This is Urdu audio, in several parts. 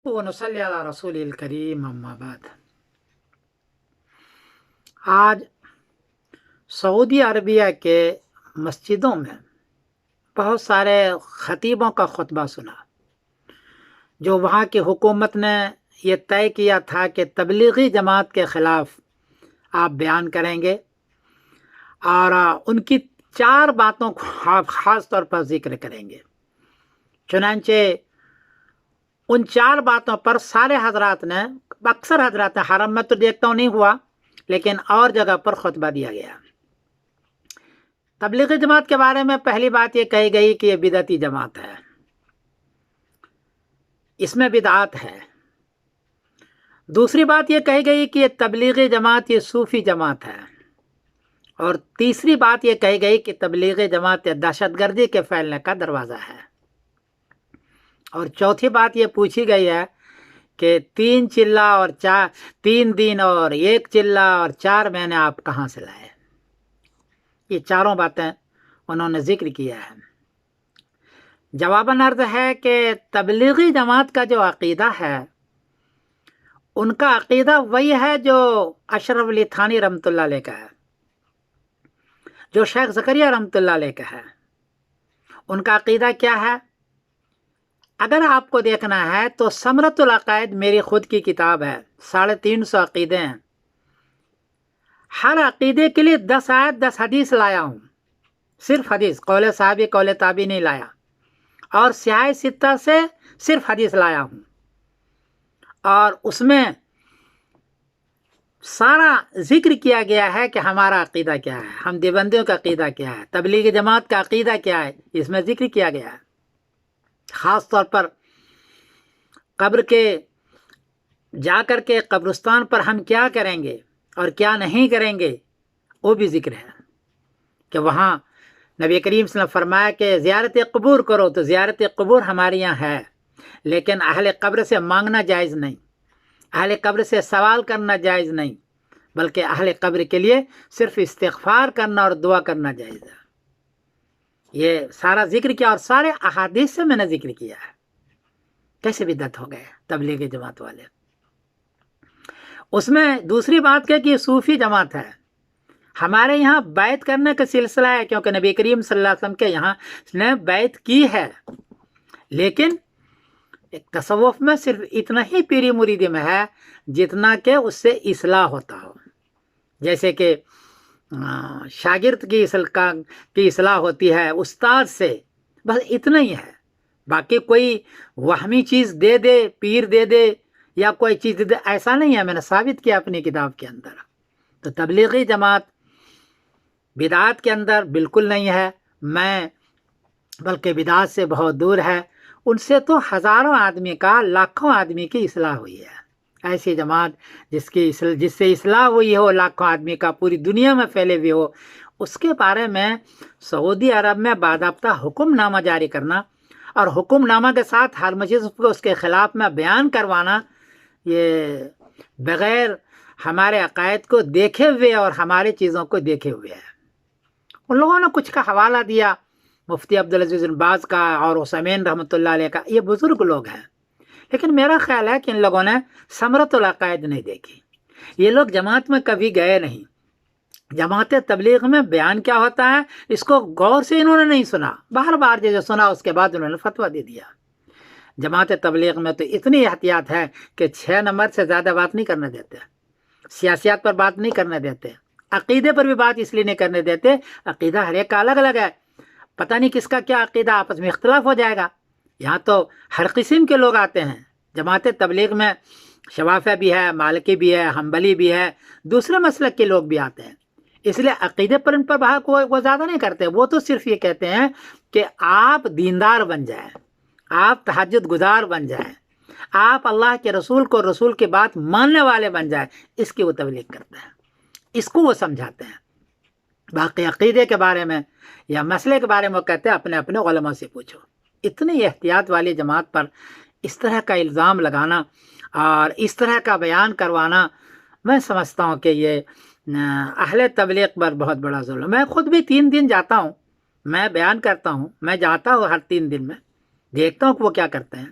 ونصلي على رسول الکریم اما بعد۔ آج سعودی عربیہ کے مسجدوں میں بہت سارے خطیبوں کا خطبہ سنا، جو وہاں کی حکومت نے یہ طے کیا تھا کہ تبلیغی جماعت کے خلاف آپ بیان کریں گے، اور ان کی 4 باتوں کو خاص طور پر ذکر کریں گے۔ چنانچہ ان 4 باتوں پر سارے حضرات نے، اکثر حضرات نے، حرم میں تو دیکھتا ہوں نہیں ہوا، لیکن اور جگہ پر خطبہ دیا گیا۔ تبلیغی جماعت کے بارے میں پہلی بات یہ کہی گئی کہ یہ بدعتی جماعت ہے، اس میں بدعات ہے۔ دوسری بات یہ کہی گئی کہ یہ تبلیغی جماعت یہ صوفی جماعت ہے، اور تیسری بات یہ کہی گئی کہ تبلیغی جماعت یہ دہشت گردی کے پھیلنے کا دروازہ ہے، اور چوتھی بات یہ پوچھی گئی ہے کہ 3 چلہ اور 3 دن اور 1 چلہ اور 4 مہینے آپ کہاں سے لائے؟ یہ چاروں باتیں انہوں نے ذکر کیا ہے۔ جواباً عرض ہے کہ تبلیغی جماعت کا جو عقیدہ ہے، ان کا عقیدہ وہی ہے جو اشرف علی تھانی رحمۃ اللہ علیہ کا ہے، جو شیخ زکریا رحمۃ اللہ علیہ کا ہے۔ ان کا عقیدہ کیا ہے؟ اگر آپ کو دیکھنا ہے تو ثمرۃ العقائد میری خود کی کتاب ہے، 350 عقیدے ہیں۔ ہر عقیدے کے لیے 10 آیت 10 حدیث لایا ہوں، صرف حدیث، قول صحابی قول تابعی نہیں لایا، اور سیاہ ستہ سے صرف حدیث لایا ہوں، اور اس میں سارا ذکر کیا گیا ہے کہ ہمارا عقیدہ کیا ہے، ہم دیوبندیوں کا عقیدہ کیا ہے، تبلیغی جماعت کا عقیدہ کیا ہے، اس میں ذکر کیا گیا ہے۔ خاص طور پر قبر کے جا کر کے قبرستان پر ہم کیا کریں گے اور کیا نہیں کریں گے، وہ بھی ذکر ہے کہ وہاں نبی کریم صلی اللہ علیہ وسلم فرمایا کہ زیارت قبور کرو، تو زیارت قبور ہمارے یہاں ہے، لیکن اہل قبر سے مانگنا جائز نہیں، اہل قبر سے سوال کرنا جائز نہیں، بلکہ اہل قبر کے لیے صرف استغفار کرنا اور دعا کرنا جائز ہے۔ یہ سارا ذکر کیا، اور سارے احادیث سے میں نے ذکر کیا ہے۔ کیسے بدعت ہو گئے تبلیغی جماعت والے؟ اس میں دوسری بات کہ یہ صوفی جماعت ہے۔ ہمارے یہاں بیعت کرنے کا سلسلہ ہے، کیونکہ نبی کریم صلی اللہ علیہ وسلم کے یہاں نے بیعت کی ہے، لیکن ایک تصوف میں صرف اتنا ہی پیری مریدی میں ہے جتنا کہ اس سے اصلاح ہوتا ہو، جیسے کہ شاگرد کی اصلاح ہوتی ہے استاد سے، بس اتنا ہی ہے۔ باقی کوئی وہمی چیز دے دے، پیر دے دے یا کوئی چیز دے دے، ایسا نہیں ہے، میں نے ثابت کیا اپنی کتاب کے اندر۔ تو تبلیغی جماعت بدعات کے اندر بالکل نہیں ہے، بلکہ بدعات سے بہت دور ہے۔ ان سے تو ہزاروں آدمی کا، لاکھوں آدمی کی اصلاح ہوئی ہے۔ ایسی جماعت جس سے اصلاح ہوئی ہو لاکھوں آدمی کا، پوری دنیا میں پھیلے ہوئے ہو، اس کے بارے میں سعودی عرب میں باضابطہ حکم نامہ جاری کرنا، اور حکم نامہ کے ساتھ ہر مسجد کو اس کے خلاف میں بیان کروانا، یہ بغیر ہمارے عقائد کو دیکھے ہوئے اور ہمارے چیزوں کو دیکھے ہوئے ہے۔ ان لوگوں نے کچھ کا حوالہ دیا مفتی عبدالعزیز بن باز کا اور عثیمین رحمۃ اللہ علیہ کا، یہ بزرگ لوگ ہیں، لیکن میرا خیال ہے کہ ان لوگوں نے ثمرۃ العقائد نہیں دیکھی۔ یہ لوگ جماعت میں کبھی گئے نہیں، جماعت تبلیغ میں بیان کیا ہوتا ہے اس کو غور سے انہوں نے نہیں سنا، بار بار جو سنا اس کے بعد انہوں نے فتویٰ دے دیا۔ جماعت تبلیغ میں تو اتنی احتیاط ہے کہ 6 نمبر سے زیادہ بات نہیں کرنے دیتے، سیاسیات پر بات نہیں کرنے دیتے، عقیدے پر بھی بات اس لیے نہیں کرنے دیتے، عقیدہ ہر ایک کا الگ الگ ہے، پتہ نہیں کس کا کیا عقیدہ، آپس میں اختلاف ہو جائے گا۔ یہاں تو ہر قسم کے لوگ آتے ہیں جماعت تبلیغ میں، شوافیہ بھی ہے، مالکی بھی ہے، حنبلی بھی ہے، دوسرے مسلک کے لوگ بھی آتے ہیں، اس لیے عقیدے پر ان پر بحث وہ زیادہ نہیں کرتے۔ وہ تو صرف یہ کہتے ہیں کہ آپ دیندار بن جائیں، آپ تہجد گزار بن جائیں، آپ اللہ کے رسول کو، رسول کی بات ماننے والے بن جائیں، اس کی وہ تبلیغ کرتے ہیں، اس کو وہ سمجھاتے ہیں۔ باقی عقیدے کے بارے میں یا مسئلے کے بارے میں وہ کہتے ہیں اپنے اپنے علماء سے پوچھو۔ اتنی احتیاط والی جماعت پر اس طرح کا الزام لگانا اور اس طرح کا بیان کروانا، میں سمجھتا ہوں کہ یہ اہل تبلیغ پر بہت بڑا ظلم ہے۔ میں خود بھی 3 دن جاتا ہوں، میں بیان کرتا ہوں، میں جاتا ہوں ہر 3 دن میں، دیکھتا ہوں کہ وہ کیا کرتے ہیں،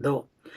2,